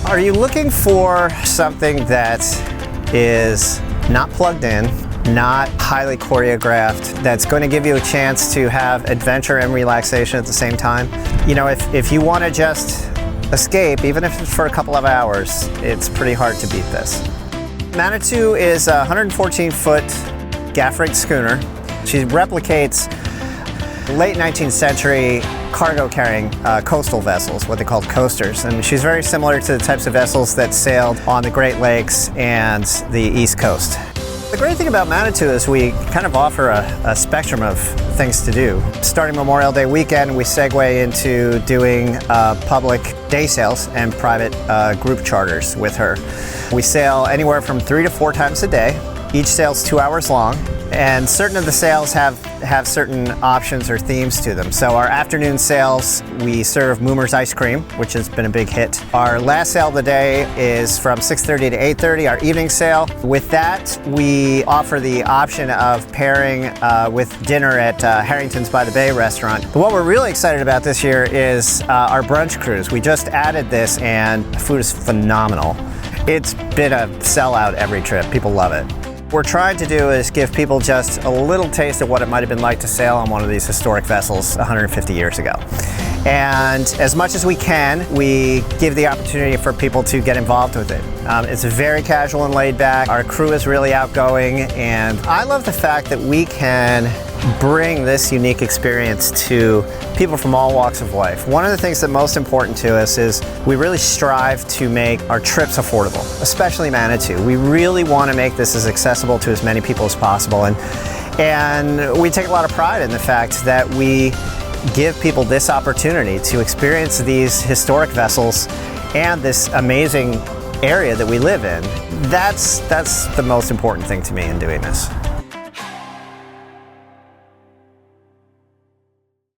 Are you looking for something that is not plugged in, not highly choreographed, that's going to give you a chance to have adventure and relaxation at the same time? You know, if you want to just escape, even if it's for a couple of hours, it's pretty hard to beat this. Manitou is a 114-foot gaff-rigged schooner. She replicates late 19th century cargo-carrying coastal vessels, what they called coasters. And she's very similar to the types of vessels that sailed on the Great Lakes and the East Coast. The great thing about Manitou is we kind of offer a spectrum of things to do. Starting Memorial Day weekend, we segue into doing public day sails and private group charters with her. We sail anywhere from 3 to 4 times a day. Each sail's 2 hours long, and certain of the sails have certain options or themes to them. So our afternoon sails, we serve Moomer's ice cream, which has been a big hit. Our last sail of the day is from 6:30 to 8:30, our evening sail. With that, we offer the option of pairing with dinner at Harrington's by the Bay restaurant. But what we're really excited about this year is our brunch cruise. We just added this, and the food is phenomenal. It's been a sellout every trip. People love it. What we're trying to do is give people just a little taste of what it might have been like to sail on one of these historic vessels 150 years ago. And as much as we can, we give the opportunity for people to get involved with it. It's very casual and laid back. Our crew is really outgoing, and I love the fact that we can bring this unique experience to people from all walks of life. One of the things that's most important to us is we really strive to make our trips affordable, especially Manitou. We really want to make this as accessible to as many people as possible, and we take a lot of pride in the fact that we give people this opportunity to experience these historic vessels and this amazing area that we live in. That's the most important thing to me in doing this.